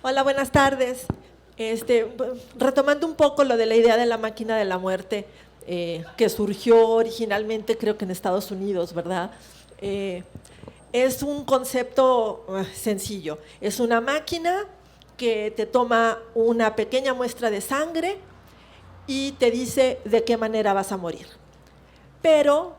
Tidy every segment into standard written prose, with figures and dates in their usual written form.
Hola, buenas tardes. Retomando un poco lo de la idea de la máquina de la muerte, que surgió originalmente creo que en Estados Unidos, ¿verdad? Eh, es un concepto sencillo. Es una máquina que te toma una pequeña muestra de sangre y te dice de qué manera vas a morir. Pero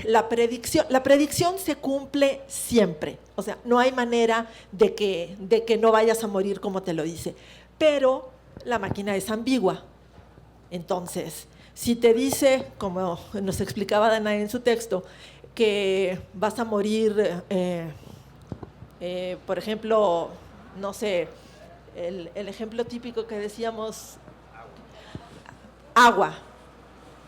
la predicción se cumple siempre. O sea, no hay manera de que no vayas a morir como te lo dice. Pero la máquina es ambigua. Entonces, si te dice, como nos explicaba Danae en su texto, que vas a morir, por ejemplo, no sé, el ejemplo típico que decíamos, agua.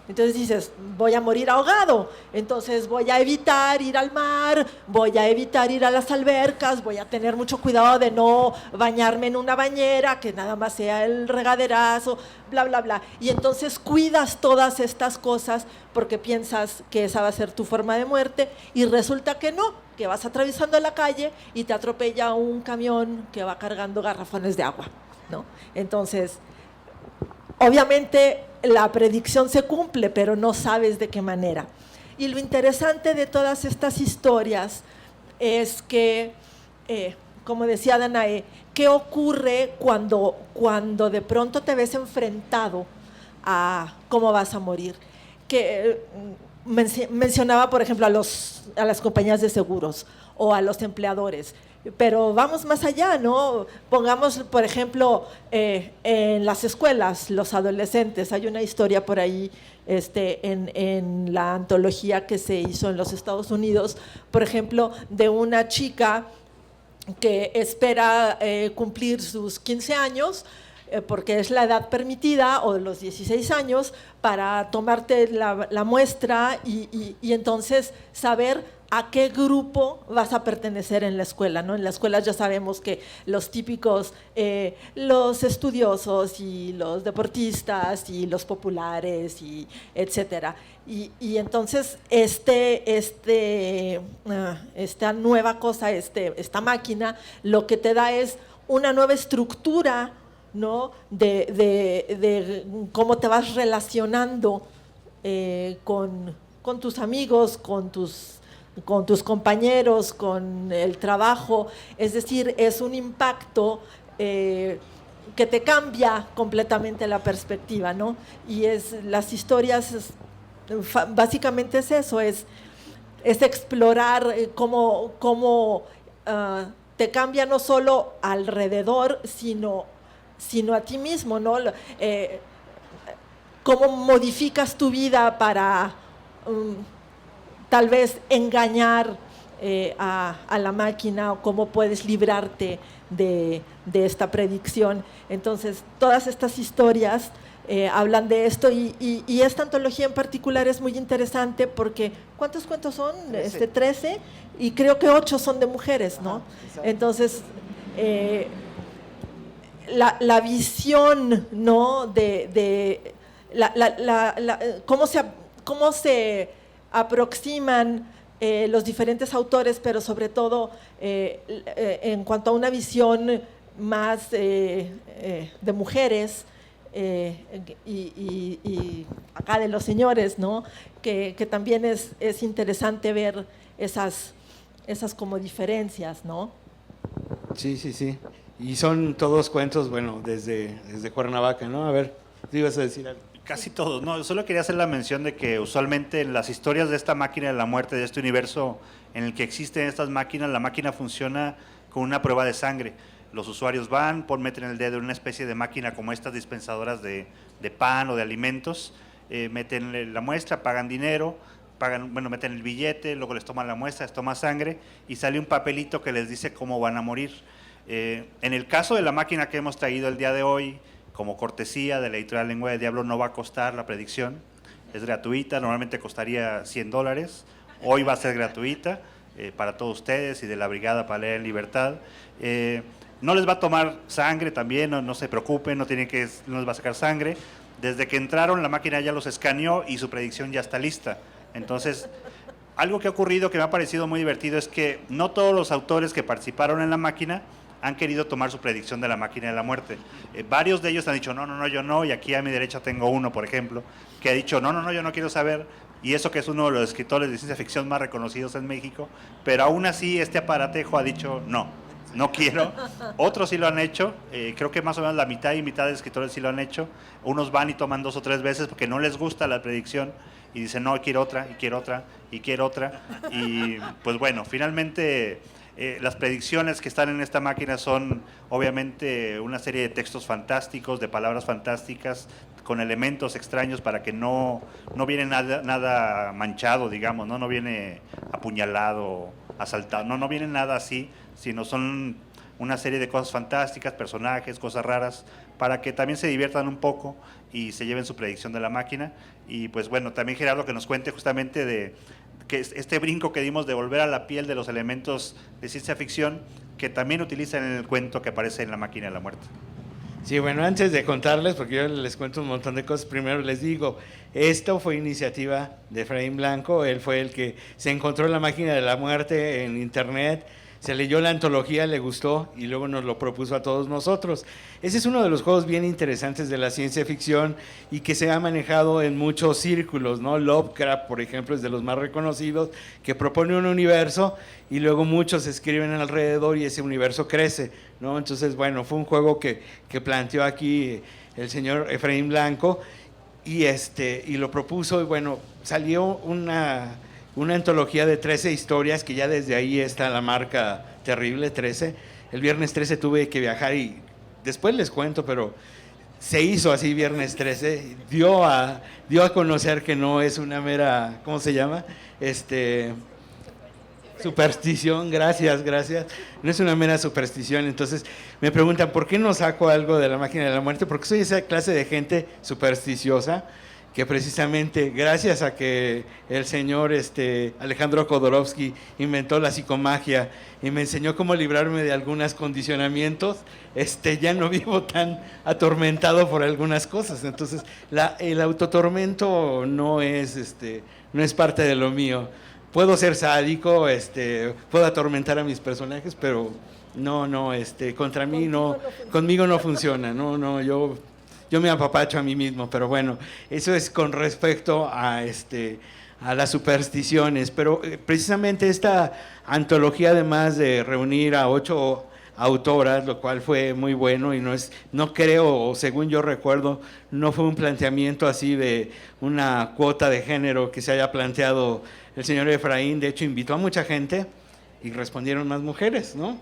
Entonces dices, voy a morir ahogado, entonces voy a evitar ir al mar, voy a evitar ir a las albercas, voy a tener mucho cuidado de no bañarme en una bañera, que nada más sea el regaderazo, bla, bla, bla. Y entonces cuidas todas estas cosas porque piensas que esa va a ser tu forma de muerte y resulta que no, que vas atravesando la calle y te atropella un camión que va cargando garrafones de agua, ¿no? Entonces, obviamente la predicción se cumple, pero no sabes de qué manera. Y lo interesante de todas estas historias es que, como decía Danae, ¿qué ocurre cuando de pronto te ves enfrentado a cómo vas a morir? Que mencionaba, por ejemplo, a las compañías de seguros o a los empleadores. Pero vamos más allá, ¿no? Pongamos, por ejemplo, en las escuelas, los adolescentes. Hay una historia por ahí en la antología que se hizo en los Estados Unidos, por ejemplo, de una chica que espera cumplir sus 15 años, porque es la edad permitida, o los 16 años, para tomarte la muestra y entonces saber a qué grupo vas a pertenecer en la escuela, ¿no? En la escuela ya sabemos que los típicos, los estudiosos y los deportistas y los populares y etcétera. Y entonces esta nueva cosa, esta máquina, lo que te da es una nueva estructura, ¿no? de cómo te vas relacionando con tus amigos, con tus compañeros, con el trabajo. Es decir, es un impacto que te cambia completamente la perspectiva, ¿no? Y las historias, básicamente es eso, es explorar cómo te cambia no solo alrededor, sino a ti mismo, ¿no? Cómo modificas tu vida para tal vez engañar a la máquina, o cómo puedes librarte de esta predicción. Entonces, todas estas historias hablan de esto y esta antología en particular es muy interesante porque, ¿cuántos cuentos son? 13, y creo que 8 son de mujeres, ¿no? Entonces, la visión, ¿no? Cómo se aproximan los diferentes autores, pero sobre todo en cuanto a una visión más de mujeres y acá de los señores, ¿no? Que también es interesante ver esas como diferencias, ¿no? Sí, sí, sí. Y son todos cuentos, bueno, desde Cuernavaca, ¿no? A ver, ¿te ibas a decir algo? Casi todos, no, solo quería hacer la mención de que usualmente en las historias de esta máquina de la muerte, de este universo en el que existen estas máquinas, la máquina funciona con una prueba de sangre. Los usuarios van, meten el dedo en una especie de máquina como estas dispensadoras de pan o de alimentos, meten la muestra, pagan dinero, meten el billete, luego les toman la muestra, les toman sangre y sale un papelito que les dice cómo van a morir. En el caso de la máquina que hemos traído el día de hoy, como cortesía de la editorial Lengua de Diablo, no va a costar la predicción, es gratuita, normalmente costaría $100, hoy va a ser gratuita para todos ustedes y de la Brigada para Leer en Libertad. No les va a tomar sangre también, no se preocupen, no les va a sacar sangre. Desde que entraron la máquina ya los escaneó y su predicción ya está lista. Entonces, algo que ha ocurrido que me ha parecido muy divertido es que no todos los autores que participaron en la máquina han querido tomar su predicción de la máquina de la muerte. Varios de ellos han dicho, no, yo no, y aquí a mi derecha tengo uno, por ejemplo, que ha dicho, no, yo no quiero saber, y eso que es uno de los escritores de ciencia ficción más reconocidos en México, pero aún así este aparatejo ha dicho, no quiero. Otros sí lo han hecho, creo que más o menos la mitad y mitad de escritores sí lo han hecho. Unos van y toman 2 o 3 veces porque no les gusta la predicción y dicen, no, quiero otra, y quiero otra, y quiero otra. Y pues bueno, finalmente las predicciones que están en esta máquina son obviamente una serie de textos fantásticos, de palabras fantásticas, con elementos extraños para que no viene nada manchado, digamos, no viene apuñalado, asaltado, no viene nada así, sino son una serie de cosas fantásticas, personajes, cosas raras, para que también se diviertan un poco y se lleven su predicción de la máquina. Y pues bueno, también Gerardo que nos cuente justamente de que este brinco que dimos de volver a la piel de los elementos de ciencia ficción que también utilizan en el cuento que aparece en La máquina de la muerte. Sí, bueno, antes de contarles, porque yo les cuento un montón de cosas, primero les digo, esto fue iniciativa de Efraín Blanco, él fue el que se encontró La máquina de la muerte en internet, se leyó la antología, le gustó y luego nos lo propuso a todos nosotros. Ese es uno de los juegos bien interesantes de la ciencia ficción y que se ha manejado en muchos círculos, ¿no? Lovecraft, por ejemplo, es de los más reconocidos, que propone un universo y luego muchos escriben alrededor y ese universo crece, ¿no? Entonces, bueno, fue un juego que planteó aquí el señor Efraín Blanco y lo propuso y bueno, salió una antología de 13 historias, que ya desde ahí está la marca terrible, 13. El viernes 13 tuve que viajar y después les cuento, pero se hizo así viernes 13, dio a conocer que no es una mera, ¿cómo se llama? Superstición, gracias. No es una mera superstición. Entonces me preguntan, ¿por qué no saco algo de La máquina de la muerte? Porque soy esa clase de gente supersticiosa que precisamente gracias a que el señor Alejandro Jodorowsky inventó la psicomagia y me enseñó cómo librarme de algunos condicionamientos, ya no vivo tan atormentado por algunas cosas. Entonces, el autotormento no es parte de lo mío. Puedo ser sádico, puedo atormentar a mis personajes, pero contra mí conmigo no funciona, yo me apapacho a mí mismo, pero bueno, eso es con respecto a las supersticiones. Pero precisamente esta antología, además de reunir a 8 autoras, lo cual fue muy bueno y no creo, o según yo recuerdo, no fue un planteamiento así de una cuota de género que se haya planteado el señor Efraín. De hecho, invitó a mucha gente y respondieron más mujeres, ¿no?,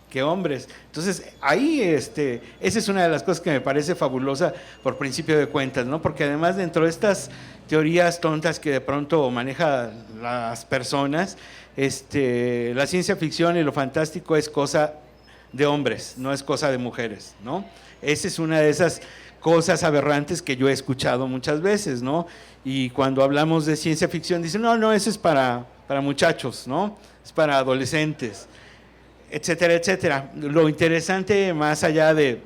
que hombres. Entonces, ahí esa es una de las cosas que me parece fabulosa por principio de cuentas, ¿no? Porque además dentro de estas teorías tontas que de pronto manejan las personas, la ciencia ficción y lo fantástico es cosa de hombres, no es cosa de mujeres, ¿no? Esa es una de esas cosas aberrantes que yo he escuchado muchas veces, ¿no? Y cuando hablamos de ciencia ficción dicen, no, eso es para muchachos, ¿no? Es para adolescentes, etcétera, etcétera. Lo interesante, más allá de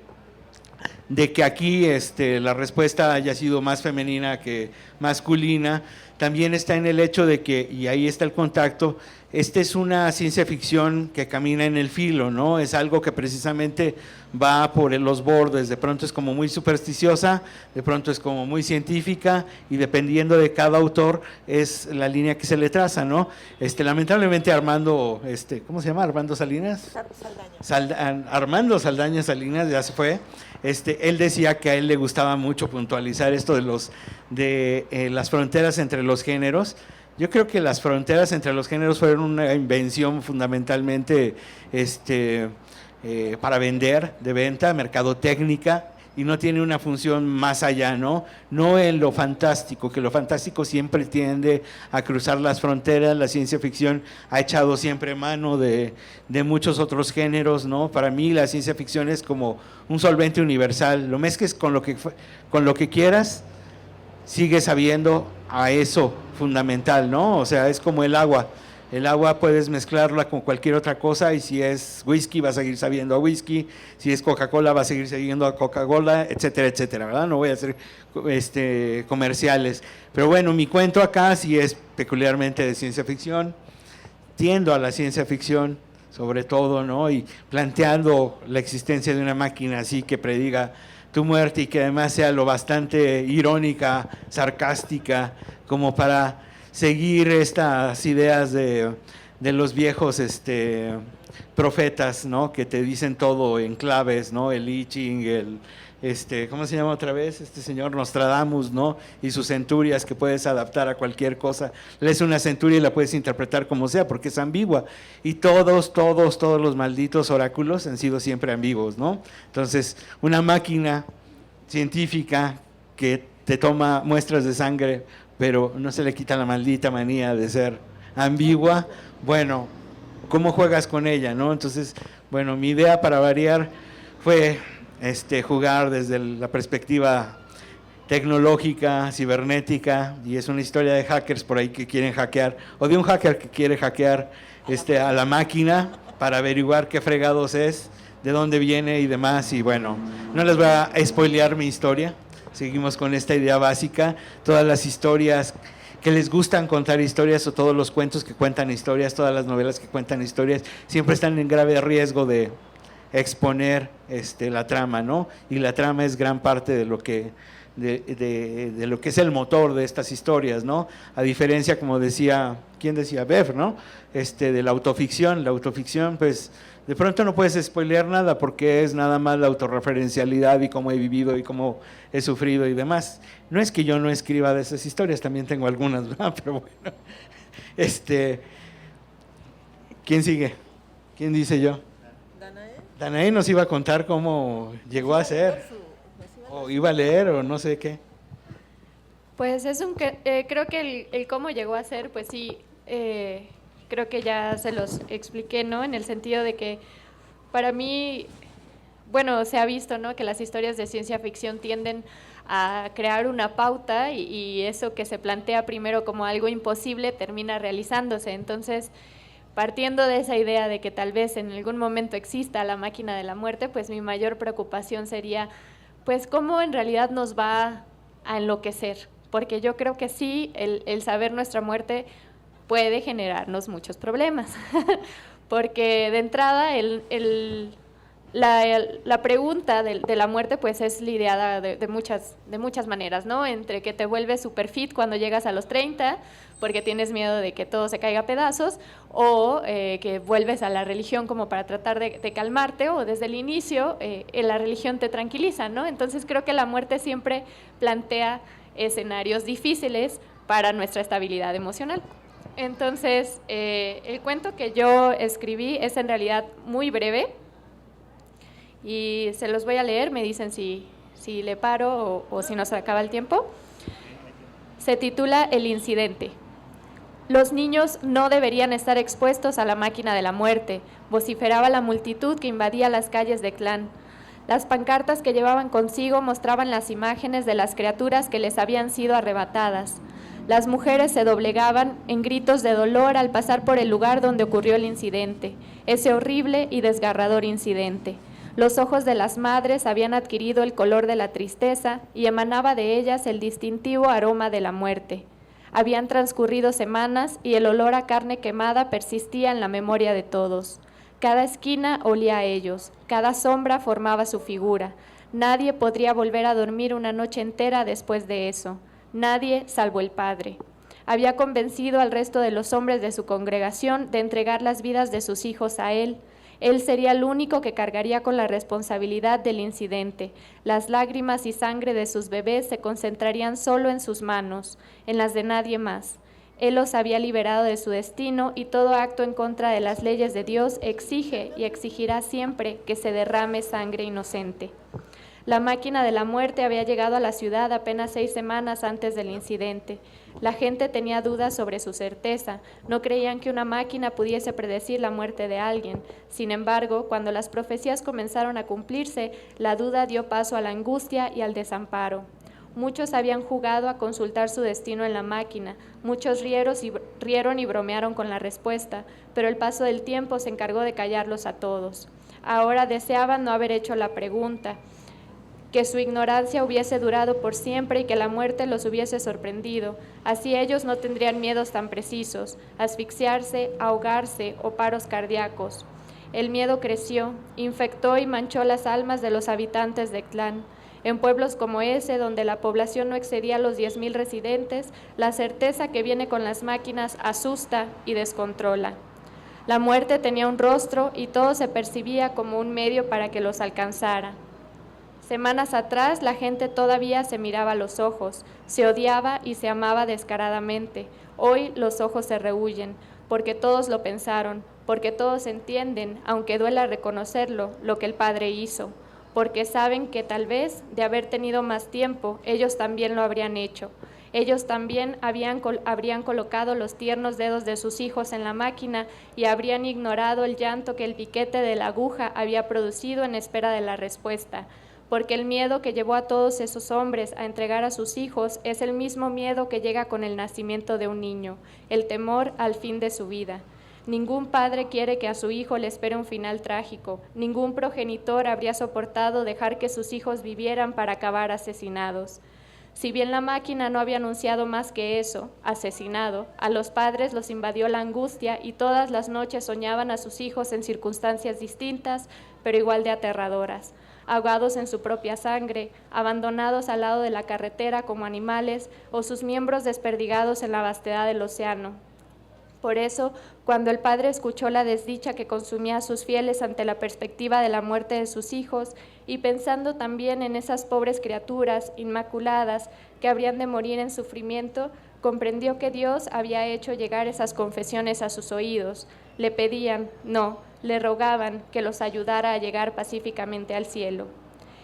que aquí la respuesta haya sido más femenina que masculina, también está en el hecho de que, y ahí está el contacto, es una ciencia ficción que camina en el filo, ¿no? Es algo que precisamente va por los bordes, de pronto es como muy supersticiosa, de pronto es como muy científica, y dependiendo de cada autor es la línea que se le traza, ¿no? Lamentablemente Armando, ¿cómo se llama? Armando Salinas. Armando Saldaña Salinas ya se fue. Él decía que a él le gustaba mucho puntualizar esto de las fronteras entre los géneros. Yo creo que las fronteras entre los géneros fueron una invención fundamentalmente para vender, de venta, mercadotécnica, y no tiene una función más allá, ¿no? No en lo fantástico, que lo fantástico siempre tiende a cruzar las fronteras. La ciencia ficción ha echado siempre mano de muchos otros géneros, ¿no? Para mí la ciencia ficción es como un solvente universal. Lo mezcles con lo que quieras, sigues sabiendo a eso fundamental, ¿no? O sea, es como el agua. El agua puedes mezclarla con cualquier otra cosa, y si es whisky va a seguir sabiendo a whisky, si es Coca-Cola va a seguir sabiendo a Coca-Cola, etcétera, etcétera, ¿verdad? No voy a hacer comerciales. Pero bueno, mi cuento acá sí es peculiarmente de ciencia ficción, tiendo a la ciencia ficción, sobre todo, ¿no? Y planteando la existencia de una máquina así que prediga tu muerte y que además sea lo bastante irónica, sarcástica, como para seguir estas ideas de los viejos profetas, ¿no? Que te dicen todo en claves, ¿no? El I Ching, ¿cómo se llama otra vez? Este señor Nostradamus, ¿no? Y sus centurias que puedes adaptar a cualquier cosa. Lees una centuria y la puedes interpretar como sea, porque es ambigua. Y todos los malditos oráculos han sido siempre ambiguos, ¿no? Entonces, una máquina científica que te toma muestras de sangre, pero no se le quita la maldita manía de ser ambigua, bueno, ¿cómo juegas con ella, no? Entonces, bueno, mi idea para variar fue jugar desde la perspectiva tecnológica, cibernética, y es una historia de hackers por ahí que quieren hackear, o de un hacker que quiere hackear a la máquina para averiguar qué fregados es, de dónde viene y demás, y bueno, no les voy a spoilear mi historia, seguimos con esta idea básica, todas las historias que les gustan contar historias o todos los cuentos que cuentan historias, todas las novelas que cuentan historias, siempre están en grave riesgo de exponer la trama, ¿no? Y la trama es gran parte de lo que de lo que es el motor de estas historias, ¿no? A diferencia, como decía, ¿quién decía? Bev, ¿no? De la autoficción, pues de pronto no puedes spoilear nada porque es nada más la autorreferencialidad y cómo he vivido y cómo he sufrido y demás. No es que yo no escriba de esas historias, también tengo algunas, ¿verdad? Pero bueno, ¿quién sigue? ¿Quién dice yo? Danae nos iba a contar cómo llegó a ser, o iba a leer, o no sé qué. Pues creo que el cómo llegó a ser, pues sí, creo que ya se los expliqué, ¿no? En el sentido de que para mí, bueno, se ha visto, ¿no? Que las historias de ciencia ficción tienden a crear una pauta y eso que se plantea primero como algo imposible termina realizándose. Entonces, partiendo de esa idea de que tal vez en algún momento exista la máquina de la muerte, pues mi mayor preocupación sería, pues, cómo en realidad nos va a enloquecer, porque yo creo que sí, el saber nuestra muerte puede generarnos muchos problemas, porque de entrada la pregunta de la muerte pues es lidiada de muchas maneras, ¿no? Entre que te vuelves super fit cuando llegas a los 30 porque tienes miedo de que todo se caiga a pedazos, o que vuelves a la religión como para tratar de calmarte, o desde el inicio la religión te tranquiliza, ¿no? Entonces creo que la muerte siempre plantea escenarios difíciles para nuestra estabilidad emocional. Entonces, el cuento que yo escribí es en realidad muy breve, y se los voy a leer, me dicen si le paro o si nos acaba el tiempo. Se titula El incidente. Los niños no deberían estar expuestos a la máquina de la muerte, vociferaba la multitud que invadía las calles de Klan. Las pancartas que llevaban consigo mostraban las imágenes de las criaturas que les habían sido arrebatadas. Las mujeres se doblegaban en gritos de dolor al pasar por el lugar donde ocurrió el incidente, ese horrible y desgarrador incidente. Los ojos de las madres habían adquirido el color de la tristeza y emanaba de ellas el distintivo aroma de la muerte. Habían transcurrido semanas y el olor a carne quemada persistía en la memoria de todos. Cada esquina olía a ellos, cada sombra formaba su figura. Nadie podría volver a dormir una noche entera después de eso. Nadie salvo el padre. Había convencido al resto de los hombres de su congregación de entregar las vidas de sus hijos a él. Él sería el único que cargaría con la responsabilidad del incidente. Las lágrimas y sangre de sus bebés se concentrarían solo en sus manos, en las de nadie más. Él los había liberado de su destino y todo acto en contra de las leyes de Dios exige y exigirá siempre que se derrame sangre inocente. La máquina de la muerte había llegado a la ciudad apenas 6 semanas antes del incidente. La gente tenía dudas sobre su certeza, no creían que una máquina pudiese predecir la muerte de alguien. Sin embargo, cuando las profecías comenzaron a cumplirse, la duda dio paso a la angustia y al desamparo. Muchos habían jugado a consultar su destino en la máquina, muchos rieron y bromearon con la respuesta, pero el paso del tiempo se encargó de callarlos a todos. Ahora deseaban no haber hecho la pregunta, que su ignorancia hubiese durado por siempre y que la muerte los hubiese sorprendido. Así ellos no tendrían miedos tan precisos, asfixiarse, ahogarse o paros cardíacos. El miedo creció, infectó y manchó las almas de los habitantes de Tlán. En pueblos como ese, donde la población no excedía los 10,000 residentes, la certeza que viene con las máquinas asusta y descontrola. La muerte tenía un rostro y todo se percibía como un medio para que los alcanzara. Semanas atrás la gente todavía se miraba a los ojos, se odiaba y se amaba descaradamente. Hoy los ojos se rehuyen, porque todos lo pensaron, porque todos entienden, aunque duela reconocerlo, lo que el Padre hizo, porque saben que tal vez, de haber tenido más tiempo, ellos también lo habrían hecho. Ellos también habrían colocado los tiernos dedos de sus hijos en la máquina y habrían ignorado el llanto que el piquete de la aguja había producido en espera de la respuesta, porque el miedo que llevó a todos esos hombres a entregar a sus hijos es el mismo miedo que llega con el nacimiento de un niño, el temor al fin de su vida. Ningún padre quiere que a su hijo le espere un final trágico. Ningún progenitor habría soportado dejar que sus hijos vivieran para acabar asesinados. Si bien la máquina no había anunciado más que eso, asesinado, a los padres los invadió la angustia y todas las noches soñaban a sus hijos en circunstancias distintas, pero igual de aterradoras, ahogados en su propia sangre, abandonados al lado de la carretera como animales o sus miembros desperdigados en la vastedad del océano. Por eso, cuando el padre escuchó la desdicha que consumía a sus fieles ante la perspectiva de la muerte de sus hijos, y pensando también en esas pobres criaturas inmaculadas que habrían de morir en sufrimiento, comprendió que Dios había hecho llegar esas confesiones a sus oídos. Le pedían, no, le rogaban que los ayudara a llegar pacíficamente al cielo.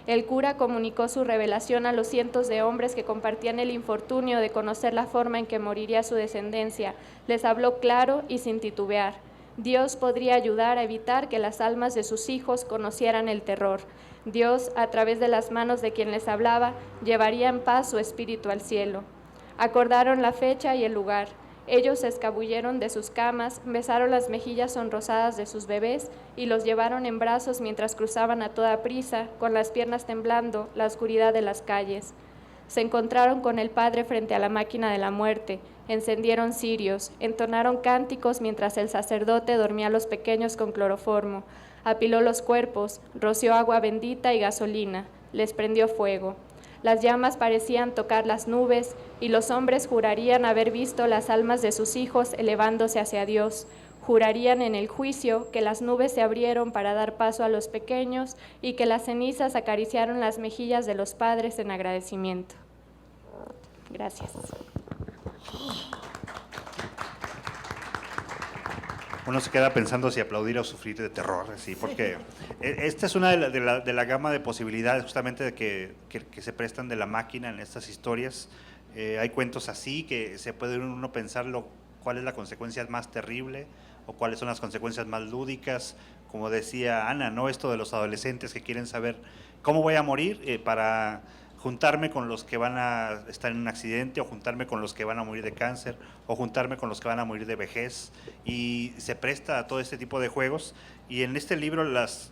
El cura comunicó su revelación a los cientos de hombres que compartían el infortunio de conocer la forma en que moriría su descendencia. Les habló claro y sin titubear. Dios podría ayudar a evitar que las almas de sus hijos conocieran el terror. Dios, a través de las manos de quien les hablaba, llevaría en paz su espíritu al cielo. Acordaron la fecha y el lugar. Ellos se escabulleron de sus camas, besaron las mejillas sonrosadas de sus bebés y los llevaron en brazos mientras cruzaban a toda prisa, con las piernas temblando, la oscuridad de las calles. Se encontraron con el Padre frente a la máquina de la muerte, encendieron cirios, entonaron cánticos mientras el sacerdote dormía a los pequeños con cloroformo, apiló los cuerpos, roció agua bendita y gasolina, les prendió fuego. Las llamas parecían tocar las nubes y los hombres jurarían haber visto las almas de sus hijos elevándose hacia Dios. Jurarían en el juicio que las nubes se abrieron para dar paso a los pequeños y que las cenizas acariciaron las mejillas de los padres en agradecimiento. Gracias. Uno se queda pensando si aplaudir o sufrir de terror, sí, porque esta es una de la gama de posibilidades justamente que se prestan de la máquina en estas historias. Hay cuentos así que se puede uno pensar cuál es la consecuencia más terrible o cuáles son las consecuencias más lúdicas. Como decía Ana, ¿no? Esto de los adolescentes que quieren saber cómo voy a morir para juntarme con los que van a estar en un accidente, o juntarme con los que van a morir de cáncer, o juntarme con los que van a morir de vejez, y se presta a todo este tipo de juegos. Y en este libro las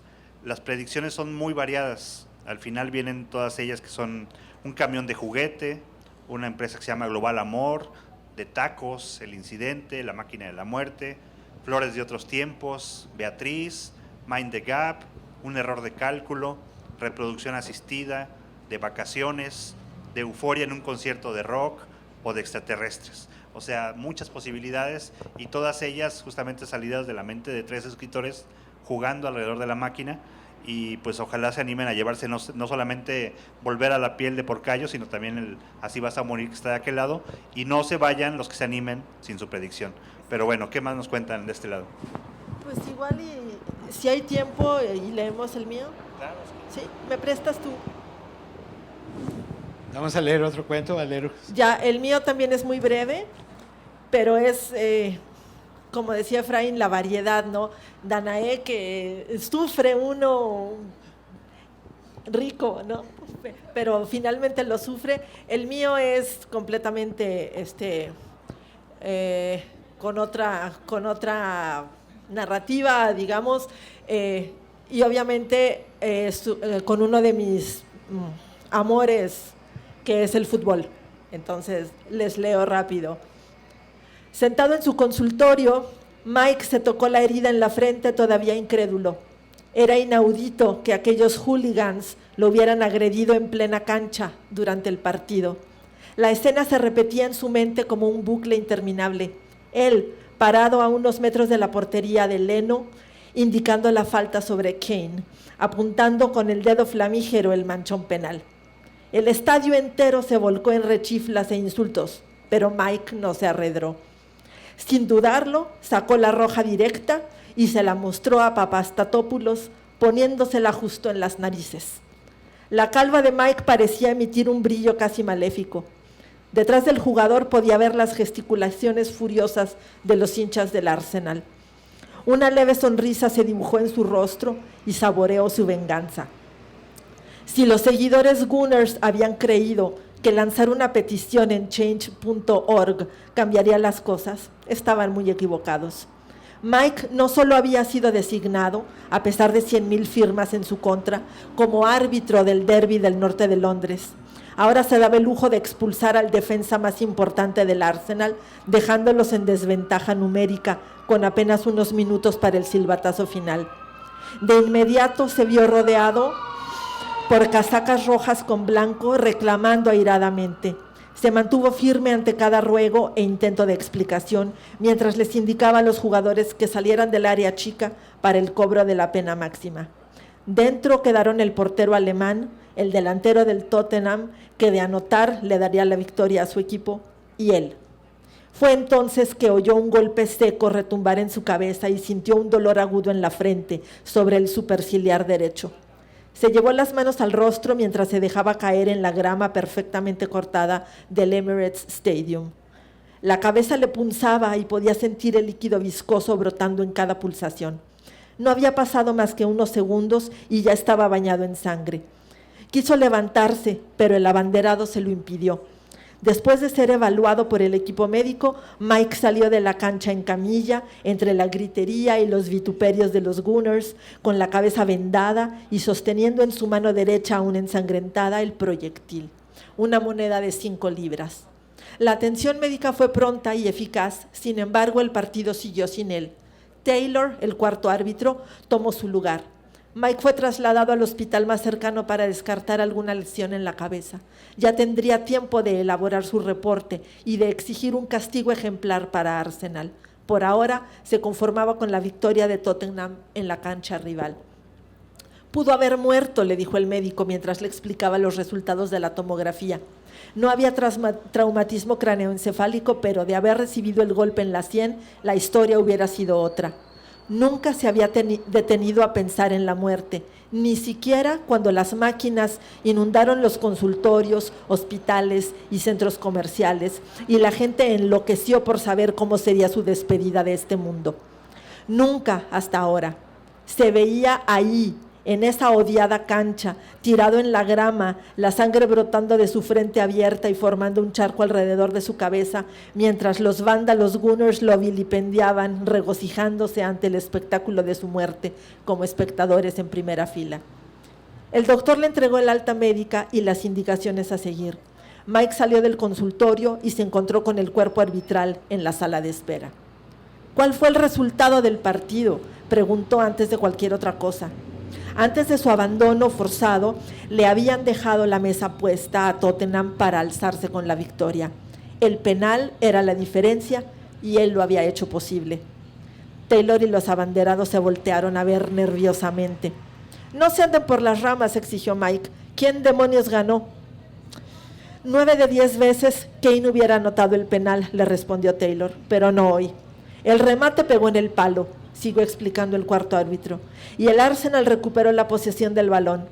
predicciones son muy variadas. Al final vienen todas ellas, que son un camión de juguete, una empresa que se llama Global Amor, de tacos, El Incidente, La Máquina de la Muerte, Flores de otros tiempos, Beatriz, Mind the Gap, Un error de cálculo, Reproducción asistida, de vacaciones, de euforia en un concierto de rock o de extraterrestres. O sea, muchas posibilidades, y todas ellas justamente salidas de la mente de 3 escritores jugando alrededor de la máquina. Y pues ojalá se animen a llevarse no solamente Volver a la piel de Porcayo, sino también el Así vas a morir, que está de aquel lado, y no se vayan los que se animen sin su predicción. Pero bueno, ¿qué más nos cuentan de este lado? Pues igual, y si hay tiempo y leemos el mío. Claro. ¿Sí? ¿Me prestas tú? Vamos a leer otro cuento, Valero. Ya, el mío también es muy breve, pero es, como decía Efraín, la variedad, ¿no? Danae, que sufre uno rico, ¿no? Pero finalmente lo sufre. El mío es completamente con otra narrativa, digamos, y obviamente con uno de mis amores, que es el fútbol. Entonces les leo rápido. Sentado en su consultorio, Mike se tocó la herida en la frente todavía incrédulo. Era inaudito que aquellos hooligans lo hubieran agredido en plena cancha durante el partido. La escena se repetía en su mente como un bucle interminable. Él, parado a unos metros de la portería de Leno, indicando la falta sobre Kane, apuntando con el dedo flamígero el manchón penal. El estadio entero se volcó en rechiflas e insultos, pero Mike no se arredró. Sin dudarlo, sacó la roja directa y se la mostró a Papastatopoulos, poniéndosela justo en las narices. La calva de Mike parecía emitir un brillo casi maléfico. Detrás del jugador podía ver las gesticulaciones furiosas de los hinchas del Arsenal. Una leve sonrisa se dibujó en su rostro y saboreó su venganza. Si los seguidores Gunners habían creído que lanzar una petición en change.org cambiaría las cosas, estaban muy equivocados. Mike no solo había sido designado, a pesar de 100,000 firmas en su contra, como árbitro del derbi del norte de Londres. Ahora se daba el lujo de expulsar al defensa más importante del Arsenal, dejándolos en desventaja numérica, con apenas unos minutos para el silbatazo final. De inmediato se vio rodeado por casacas rojas con blanco, reclamando airadamente. Se mantuvo firme ante cada ruego e intento de explicación, mientras les indicaba a los jugadores que salieran del área chica para el cobro de la pena máxima. Dentro quedaron el portero alemán, el delantero del Tottenham, que de anotar le daría la victoria a su equipo, y él. Fue entonces que oyó un golpe seco retumbar en su cabeza y sintió un dolor agudo en la frente, sobre el superciliar derecho. Se llevó las manos al rostro mientras se dejaba caer en la grama perfectamente cortada del Emirates Stadium. La cabeza le punzaba y podía sentir el líquido viscoso brotando en cada pulsación. No había pasado más que unos segundos y ya estaba bañado en sangre. Quiso levantarse, pero el abanderado se lo impidió. Después de ser evaluado por el equipo médico, Mike salió de la cancha en camilla, entre la gritería y los vituperios de los Gunners, con la cabeza vendada y sosteniendo en su mano derecha aún ensangrentada el proyectil, una moneda de 5 libras. La atención médica fue pronta y eficaz, sin embargo el partido siguió sin él. Taylor, el cuarto árbitro, tomó su lugar. Mike fue trasladado al hospital más cercano para descartar alguna lesión en la cabeza. Ya tendría tiempo de elaborar su reporte y de exigir un castigo ejemplar para Arsenal. Por ahora se conformaba con la victoria de Tottenham en la cancha rival. Pudo haber muerto, le dijo el médico mientras le explicaba los resultados de la tomografía. No había traumatismo craneoencefálico, pero de haber recibido el golpe en la sien, la historia hubiera sido otra. Nunca se había detenido a pensar en la muerte, ni siquiera cuando las máquinas inundaron los consultorios, hospitales y centros comerciales, y la gente enloqueció por saber cómo sería su despedida de este mundo. Nunca hasta ahora. Se veía ahí, en esa odiada cancha, tirado en la grama, la sangre brotando de su frente abierta y formando un charco alrededor de su cabeza, mientras los vándalos Gunners lo vilipendiaban, regocijándose ante el espectáculo de su muerte, como espectadores en primera fila. El doctor le entregó el alta médica y las indicaciones a seguir. Mike salió del consultorio y se encontró con el cuerpo arbitral en la sala de espera. ¿Cuál fue el resultado del partido?, preguntó antes de cualquier otra cosa. Antes de su abandono forzado, le habían dejado la mesa puesta a Tottenham para alzarse con la victoria. El penal era la diferencia y él lo había hecho posible. Taylor y los abanderados se voltearon a ver nerviosamente. «No se anden por las ramas», exigió Mike. «¿Quién demonios ganó?» 9 de 10 veces Kane hubiera anotado el penal, le respondió Taylor, pero no hoy. El remate pegó en el palo, siguió explicando el cuarto árbitro, y el Arsenal recuperó la posesión del balón.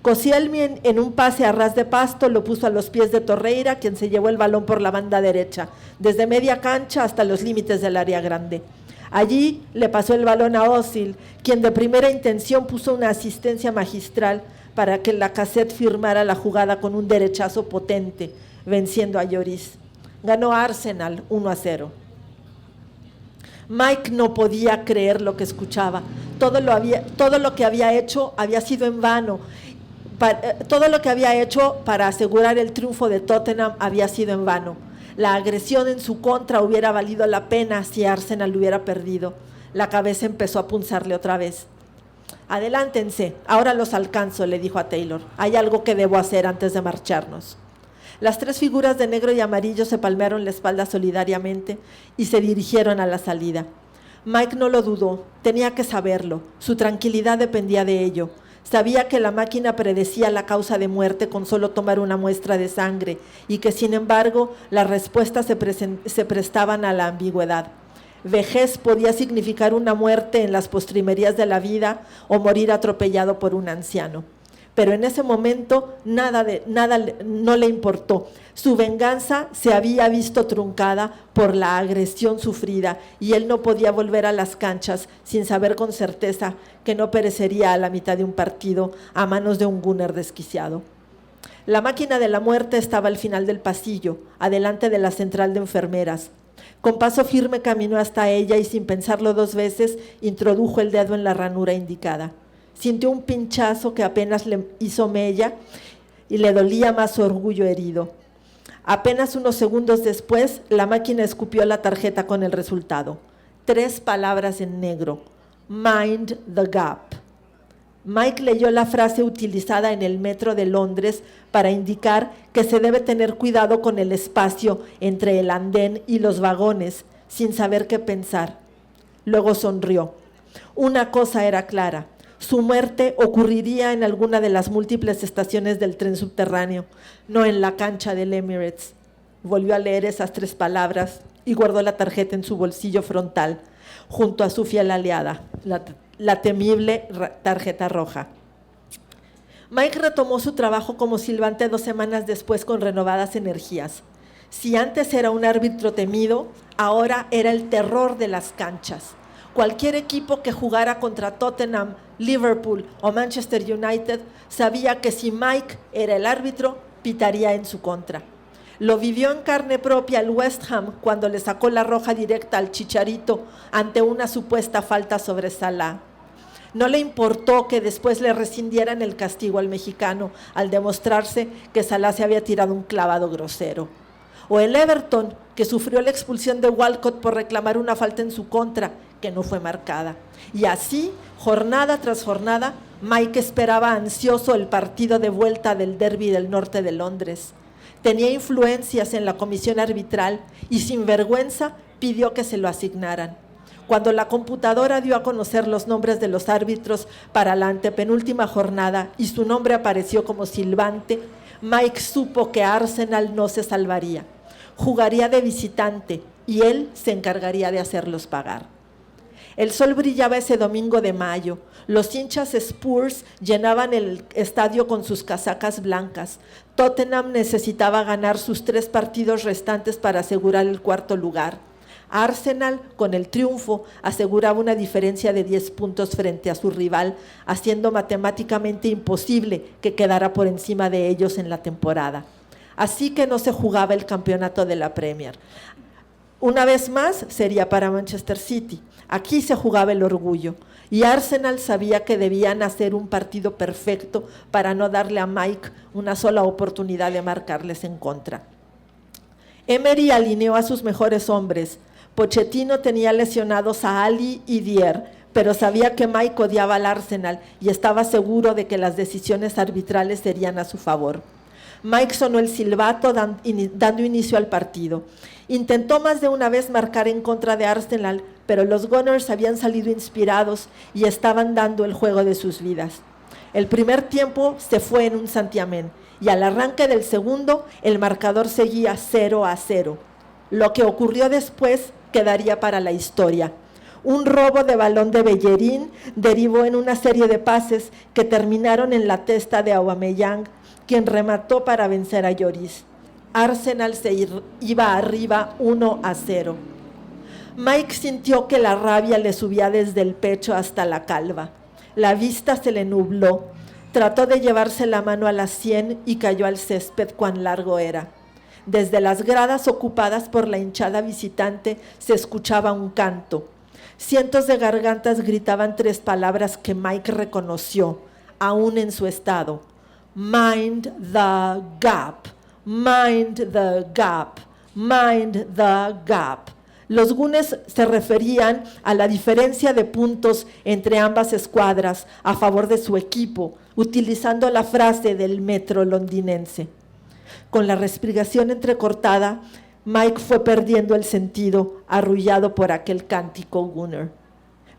Koscielny en un pase a ras de pasto lo puso a los pies de Torreira, quien se llevó el balón por la banda derecha, desde media cancha hasta los límites del área grande. Allí le pasó el balón a Ozil, quien de primera intención puso una asistencia magistral para que Lacazette firmara la jugada con un derechazo potente, venciendo a Lloris. Ganó Arsenal 1-0. Mike no podía creer lo que escuchaba. Todo lo que había hecho había sido en vano. Todo lo que había hecho para asegurar el triunfo de Tottenham había sido en vano. La agresión en su contra hubiera valido la pena si Arsenal hubiera perdido. La cabeza empezó a punzarle otra vez. Adelántense, ahora los alcanzo, le dijo a Taylor. Hay algo que debo hacer antes de marcharnos. Las tres figuras de negro y amarillo se palmearon la espalda solidariamente y se dirigieron a la salida. Mike no lo dudó, tenía que saberlo, su tranquilidad dependía de ello. Sabía que la máquina predecía la causa de muerte con solo tomar una muestra de sangre y que, sin embargo, las respuestas se prestaban a la ambigüedad. Vejez podía significar una muerte en las postrimerías de la vida o morir atropellado por un anciano. Pero en ese momento nada no le importó. Su venganza se había visto truncada por la agresión sufrida y él no podía volver a las canchas sin saber con certeza que no perecería a la mitad de un partido a manos de un gunner desquiciado. La máquina de la muerte estaba al final del pasillo, adelante de la central de enfermeras. Con paso firme caminó hasta ella y, sin pensarlo dos veces, introdujo el dedo en la ranura indicada. Sintió un pinchazo que apenas le hizo mella y le dolía más su orgullo herido. Apenas unos segundos después, la máquina escupió la tarjeta con el resultado. 3 palabras en negro: Mind the gap. Mike leyó la frase utilizada en el metro de Londres para indicar que se debe tener cuidado con el espacio entre el andén y los vagones, sin saber qué pensar. Luego sonrió. Una cosa era clara: su muerte ocurriría en alguna de las múltiples estaciones del tren subterráneo, no en la cancha del Emirates. Volvió a leer esas 3 palabras y guardó la tarjeta en su bolsillo frontal, junto a su fiel aliada, la temible tarjeta roja. Mike retomó su trabajo como silbante 2 semanas después con renovadas energías. Si antes era un árbitro temido, ahora era el terror de las canchas. Cualquier equipo que jugara contra Tottenham, Liverpool o Manchester United sabía que si Mike era el árbitro, pitaría en su contra. Lo vivió en carne propia el West Ham cuando le sacó la roja directa al Chicharito ante una supuesta falta sobre Salah. No le importó que después le rescindieran el castigo al mexicano al demostrarse que Salah se había tirado un clavado grosero. O el Everton, que sufrió la expulsión de Walcott por reclamar una falta en su contra, que no fue marcada. Y así, jornada tras jornada, Mike esperaba ansioso el partido de vuelta del derbi del norte de Londres. Tenía influencias en la comisión arbitral y, sin vergüenza, pidió que se lo asignaran. Cuando la computadora dio a conocer los nombres de los árbitros para la antepenúltima jornada y su nombre apareció como silbante, Mike supo que Arsenal no se salvaría. Jugaría de visitante y él se encargaría de hacerlos pagar. El sol brillaba ese domingo de mayo. Los hinchas Spurs llenaban el estadio con sus casacas blancas. Tottenham necesitaba ganar sus 3 partidos restantes para asegurar el 4º lugar. Arsenal, con el triunfo, aseguraba una diferencia de 10 puntos frente a su rival, haciendo matemáticamente imposible que quedara por encima de ellos en la temporada. Así que no se jugaba el campeonato de la Premier. Una vez más sería para Manchester City. Aquí se jugaba el orgullo y Arsenal sabía que debían hacer un partido perfecto para no darle a Mike una sola oportunidad de marcarles en contra. Emery alineó a sus mejores hombres. Pochettino tenía lesionados a Ali y Dier, pero sabía que Mike odiaba al Arsenal y estaba seguro de que las decisiones arbitrales serían a su favor. Mike sonó el silbato dando inicio al partido. Intentó más de una vez marcar en contra de Arsenal, pero los Gunners habían salido inspirados y estaban dando el juego de sus vidas. El primer tiempo se fue en un santiamén y al arranque del segundo el marcador seguía 0-0. Lo que ocurrió después quedaría para la historia. Un robo de balón de Bellerín derivó en una serie de pases que terminaron en la testa de Aubameyang, quien remató para vencer a Lloris. Arsenal se iba arriba 1-0. Mike sintió que la rabia le subía desde el pecho hasta la calva. La vista se le nubló. Trató de llevarse la mano a la sien y cayó al césped cuán largo era. Desde las gradas ocupadas por la hinchada visitante se escuchaba un canto. Cientos de gargantas gritaban 3 palabras que Mike reconoció, aún en su estado. Mind the gap, mind the gap, Mind the gap. Los gunes se referían a la diferencia de puntos entre ambas escuadras a favor de su equipo, utilizando la frase del metro londinense. Con la respiración entrecortada, Mike fue perdiendo el sentido, arrullado por aquel cántico gunner.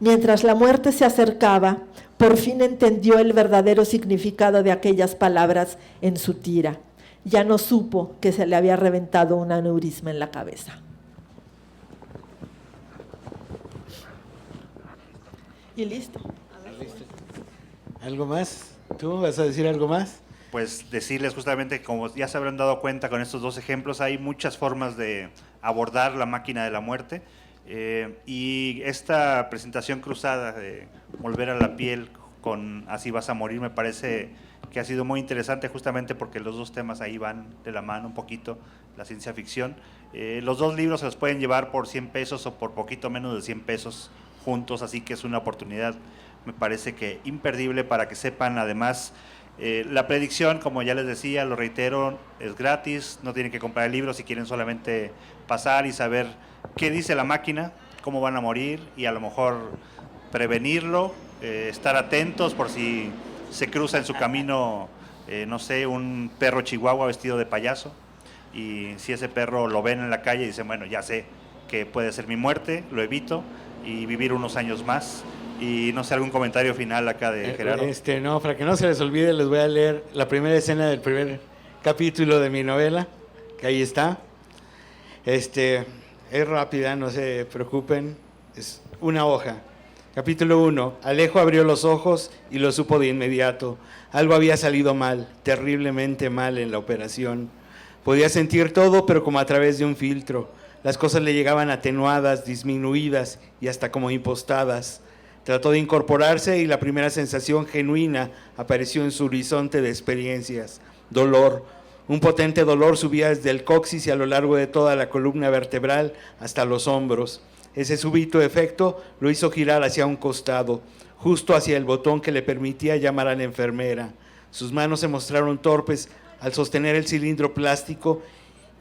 Mientras la muerte se acercaba, por fin entendió el verdadero significado de aquellas palabras en su tira. Ya no supo que se le había reventado un aneurisma en la cabeza. Y listo. ¿Algo más? ¿Tú vas a decir algo más? Pues decirles justamente, como ya se habrán dado cuenta con estos dos ejemplos, hay muchas formas de abordar la máquina de la muerte, y esta presentación cruzada de volver a la piel con Así vas a morir me parece que ha sido muy interesante, justamente porque los dos temas ahí van de la mano un poquito, la ciencia ficción. Los dos libros se los pueden llevar por 100 pesos o por poquito menos de 100 pesos juntos, así que es una oportunidad, me parece que imperdible, para que sepan. Además, la predicción, como ya les decía, lo reitero, es gratis, no tienen que comprar el libro si quieren solamente pasar y saber qué dice la máquina, cómo van a morir y a lo mejor prevenirlo, estar atentos por si se cruza en su camino, no sé, un perro chihuahua vestido de payaso, y si ese perro lo ven en la calle y dicen, bueno, ya sé que puede ser mi muerte, lo evito y vivir unos años más. Y no sé, algún comentario final acá de Gerardo. No, para que no se les olvide, les voy a leer la primera escena del primer capítulo de mi novela, que ahí está. Es rápida, no se preocupen, es una hoja. Capítulo 1. Alejo abrió los ojos y lo supo de inmediato. Algo había salido mal, terriblemente mal en la operación. Podía sentir todo, pero como a través de un filtro. Las cosas le llegaban atenuadas, disminuidas y hasta como impostadas. Trató de incorporarse y la primera sensación genuina apareció en su horizonte de experiencias. Dolor. Un potente dolor subía desde el coxis y a lo largo de toda la columna vertebral hasta los hombros. Ese súbito efecto lo hizo girar hacia un costado, justo hacia el botón que le permitía llamar a la enfermera. Sus manos se mostraron torpes al sostener el cilindro plástico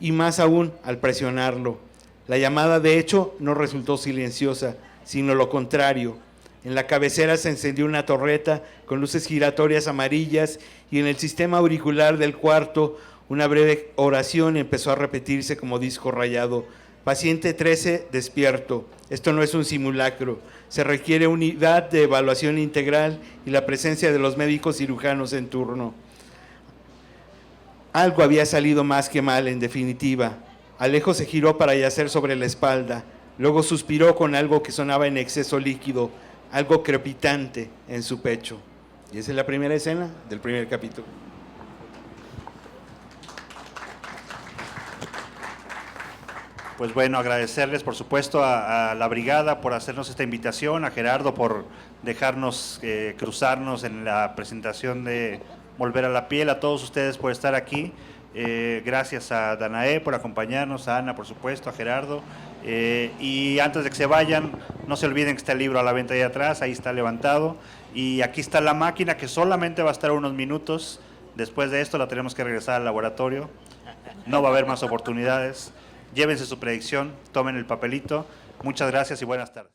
y más aún al presionarlo. La llamada, de hecho, no resultó silenciosa, sino lo contrario. En la cabecera se encendió una torreta con luces giratorias amarillas y en el sistema auricular del cuarto una breve oración empezó a repetirse como disco rayado. Paciente 13, despierto. Esto no es un simulacro. Se requiere unidad de evaluación integral y la presencia de los médicos cirujanos en turno. Algo había salido más que mal, en definitiva. Alejo se giró para yacer sobre la espalda. Luego suspiró con algo que sonaba en exceso líquido, algo crepitante en su pecho. Y esa es la primera escena del primer capítulo. Pues bueno, agradecerles por supuesto a la brigada por hacernos esta invitación, a Gerardo por dejarnos cruzarnos en la presentación de Volver a la Piel, a todos ustedes por estar aquí. Gracias a Danae por acompañarnos, a Ana por supuesto, a Gerardo. Y antes de que se vayan, no se olviden que está el libro a la venta ahí atrás, ahí está levantado. Y aquí está la máquina que solamente va a estar unos minutos. Después de esto la tenemos que regresar al laboratorio. No va a haber más oportunidades. Llévense su predicción, tomen el papelito. Muchas gracias y buenas tardes.